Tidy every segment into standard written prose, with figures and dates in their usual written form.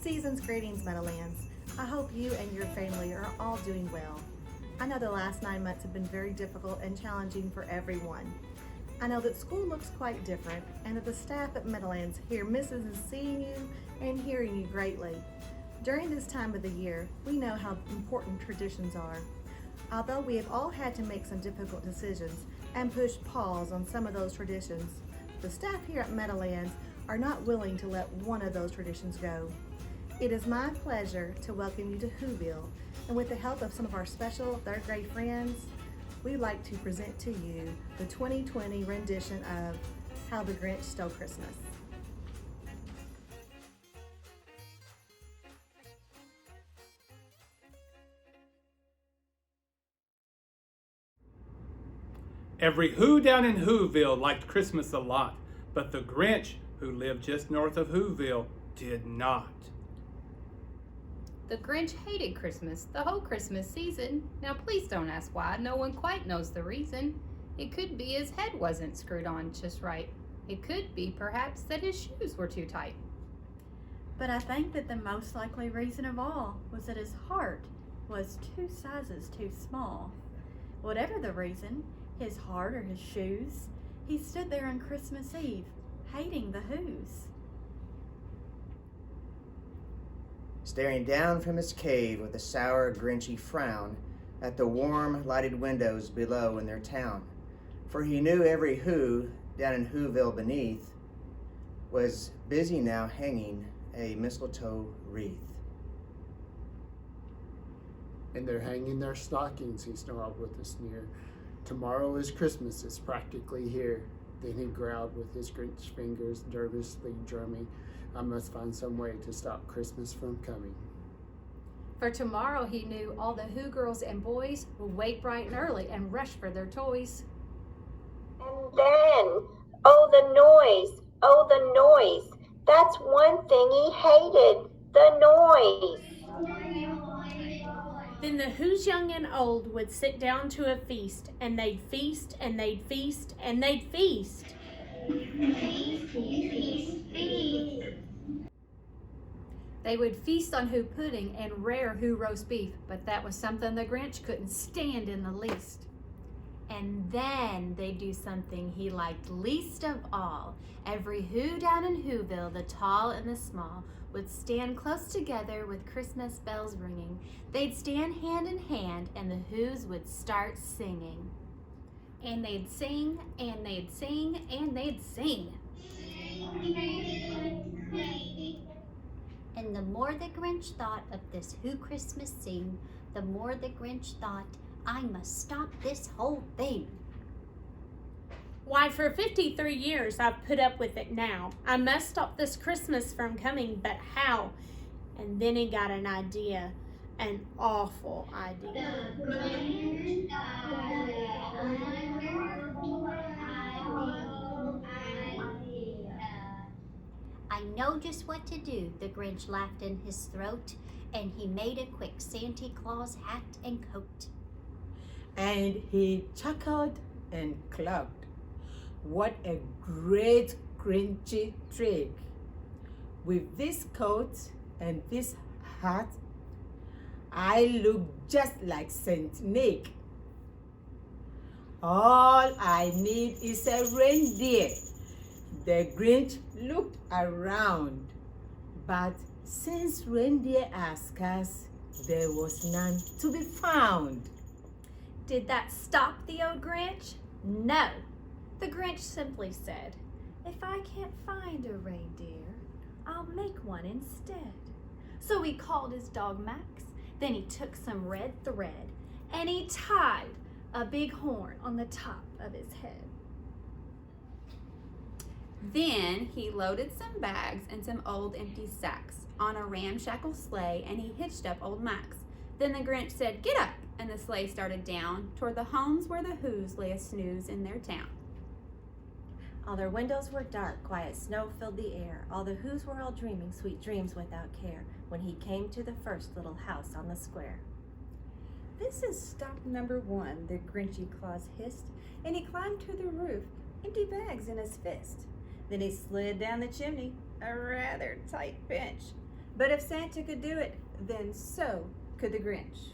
Season's greetings, Meadowlands. I hope you and your family are all doing well. I know the last 9 months have been very difficult and challenging for everyone. I know that school looks quite different and that the staff at Meadowlands here misses seeing you and hearing you greatly. During this time of the year, we know how important traditions are. Although we have all had to make some difficult decisions and push pause on some of those traditions, the staff here at Meadowlands are not willing to let one of those traditions go. It is my pleasure to welcome you to Whoville, and with the help of some of our special third grade friends, we'd like to present to you the 2020 rendition of How the Grinch Stole Christmas. Every Who down in Whoville liked Christmas a lot, but the Grinch, who lived just north of Whoville, did not. The Grinch hated Christmas the whole Christmas season. Now please don't ask why, no one quite knows the reason. It could be his head wasn't screwed on just right. It could be perhaps that his shoes were too tight. But I think that the most likely reason of all was that his heart was 2 sizes too small. Whatever the reason, his heart or his shoes, he stood there on Christmas Eve, hating the Whos. Staring down from his cave with a sour, grinchy frown at the warm, lighted windows below in their town. For he knew every Who down in Whoville beneath was busy now hanging a mistletoe wreath. And they're hanging their stockings, he snarled with a sneer. Tomorrow is Christmas, it's practically here. Then he growled with his Grinch fingers nervously drumming, I must find some way to stop Christmas from coming. For tomorrow he knew all the Who girls and boys would wake bright and early and rush for their toys. And then, oh the noise. That's one thing he hated, the noise. Then the Who's young and old would sit down to a feast, and they'd feast, and they'd feast, and they'd feast. Feast, feast, feast. They would feast on Who pudding and rare Who roast beef, but that was something the Grinch couldn't stand in the least. And then they'd do something he liked least of all. Every Who down in Whoville, the tall and the small, would stand close together with Christmas bells ringing. They'd stand hand in hand and the Whos would start singing. And they'd sing, and they'd sing, and they'd sing. And the more the Grinch thought of this Who Christmas scene, the more the Grinch thought, I must stop this whole thing. Why, for 53 years I've put up with it now. I must stop this Christmas from coming, but how? And then he got an idea, an awful idea. I know just what to do, the Grinch laughed in his throat, and he made a quick Santa Claus hat and coat. And he chuckled and clucked. What a great Grinchy trick. With this coat and this hat, I look just like Saint Nick. All I need is a reindeer. The Grinch looked around, but since reindeer are scarce, there was none to be found. Did that stop the old Grinch? No. The Grinch simply said, if I can't find a reindeer, I'll make one instead. So he called his dog Max, then he took some red thread, and he tied a big horn on the top of his head. Then he loaded some bags and some old empty sacks on a ramshackle sleigh, and he hitched up old Max. Then the Grinch said, get up, and the sleigh started down toward the homes where the Whos lay a snooze in their town. All their windows were dark, quiet snow filled the air. All the Whos were all dreaming sweet dreams without care when he came to the first little house on the square. This is stop number 1, the Grinchy Claus hissed, and he climbed to the roof, empty bags in his fist. Then he slid down the chimney, a rather tight bench. But if Santa could do it, then so could the Grinch.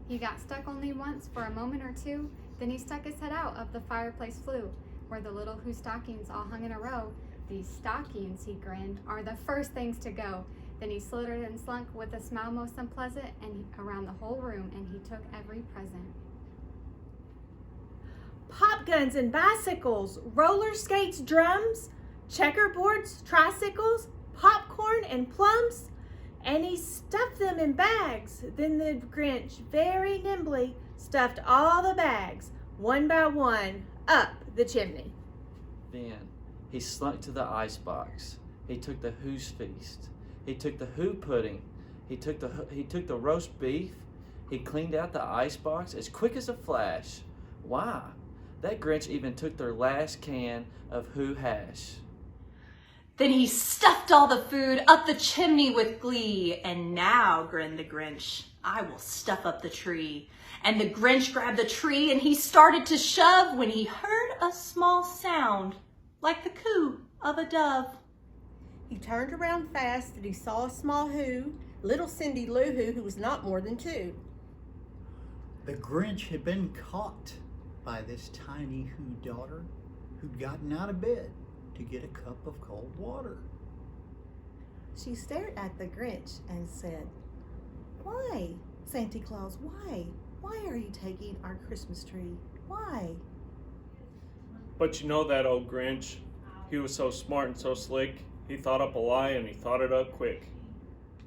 He got stuck only once for a moment or two, then he stuck his head out of the fireplace flue, where the little Who stockings all hung in a row. These stockings, he grinned, are the first things to go. Then he slithered and slunk with a smile most unpleasant around the whole room, and he took every present. Pop guns and bicycles, roller skates, drums, checkerboards, tricycles, popcorn and plums, and he stuffed them in bags. Then the Grinch very nimbly stuffed all the bags, one by one, up the chimney. Then he slunk to the icebox. He took the Who's feast. He took the Who pudding. He took the roast beef. He cleaned out the icebox as quick as a flash. Why? That Grinch even took their last can of Who hash. Then he stuffed all the food up the chimney with glee. And now, grinned the Grinch, I will stuff up the tree. And the Grinch grabbed the tree and he started to shove when he heard a small sound, like the coo of a dove. He turned around fast and he saw a small Who, little Cindy Lou Who was not more than 2. The Grinch had been caught by this tiny Who daughter who'd gotten out of bed to get a cup of cold water. She stared at the Grinch and said, "Why, Santa Claus, why? Why are you taking our Christmas tree? Why?" But you know that old Grinch. He was so smart and so slick. He thought up a lie and he thought it up quick.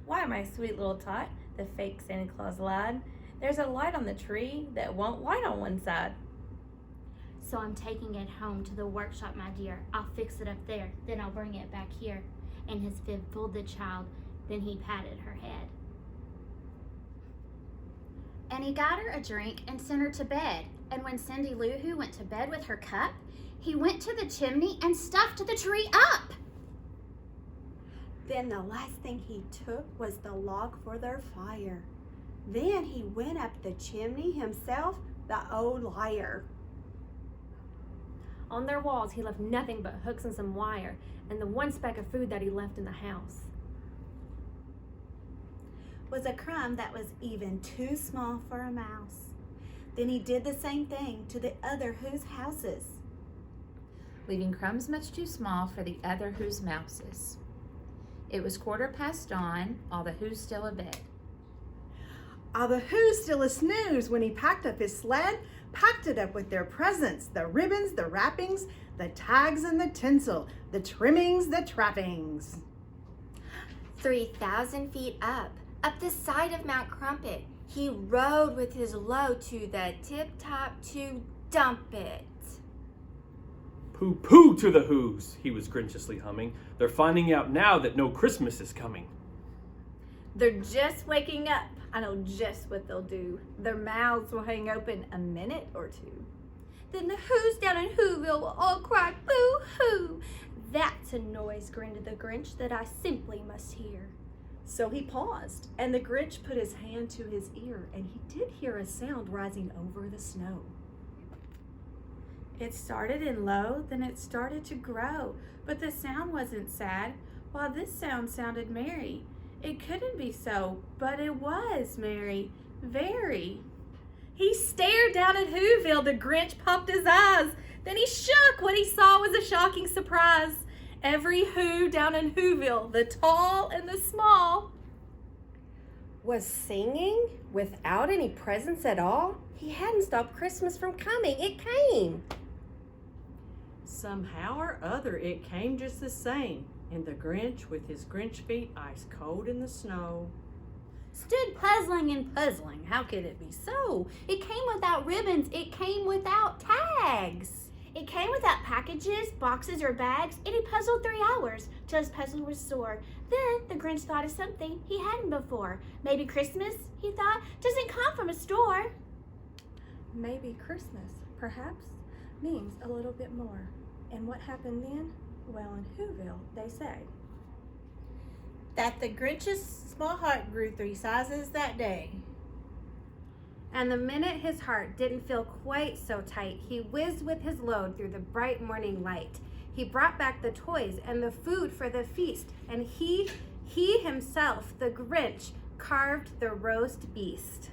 Why, my sweet little tot, the fake Santa Claus lied. There's a light on the tree that won't light on one side. So I'm taking it home to the workshop, my dear. I'll fix it up there, then I'll bring it back here. And his fib fooled the child, then he patted her head. And he got her a drink and sent her to bed. And when Cindy Lou Who went to bed with her cup, he went to the chimney and stuffed the tree up. Then the last thing he took was the log for their fire. Then he went up the chimney himself, the old liar. On their walls, he left nothing but hooks and some wire, and the one speck of food that he left in the house Was a crumb that was even too small for a mouse. Then he did the same thing to the other Who's houses, leaving crumbs much too small for the other Who's mouses. It was 1:15 dawn, all the Who's still abed. All the Who's still a snooze when he packed up his sled, packed it up with their presents, the ribbons, the wrappings, the tags and the tinsel, the trimmings, the trappings. 3,000 feet up the side of Mount Crumpet, he rode with his load to the tip-top to dump it. Pooh-pooh to the Who's, he was grinchiously humming. They're finding out now that no Christmas is coming. They're just waking up. I know just what they'll do. Their mouths will hang open a minute or two. Then the Who's down in Whoville will all cry boo-hoo. That's a noise, grinned the Grinch, that I simply must hear. So he paused, and the Grinch put his hand to his ear, and he did hear a sound rising over the snow. It started in low, then it started to grow, but the sound wasn't sad, while this sound sounded merry. It couldn't be so, but it was merry, very. He stared down at Whoville. The Grinch pumped his eyes. Then he shook. What he saw was a shocking surprise. Every Who down in Whoville, the tall and the small, was singing without any presents at all. He hadn't stopped Christmas from coming. It came. Somehow or other, it came just the same. And the Grinch, with his Grinch feet ice cold in the snow, stood puzzling and puzzling. How could it be so? It came without ribbons. It came without tags. It came without packages, boxes, or bags, and he puzzled 3 hours till his puzzle was sore. Then the Grinch thought of something he hadn't before. Maybe Christmas, he thought, doesn't come from a store. Maybe Christmas, perhaps, means a little bit more. And what happened then? Well, in Whoville, they say that the Grinch's small heart grew 3 sizes that day. And the minute his heart didn't feel quite so tight, he whizzed with his load through the bright morning light. He brought back the toys and the food for the feast, and he himself, the Grinch, carved the roast beast.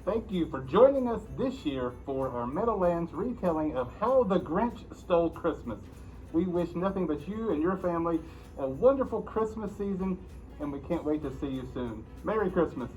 Thank you for joining us this year for our Meadowlands retelling of How the Grinch Stole Christmas. We wish nothing but you and your family a wonderful Christmas season, and we can't wait to see you soon. Merry Christmas.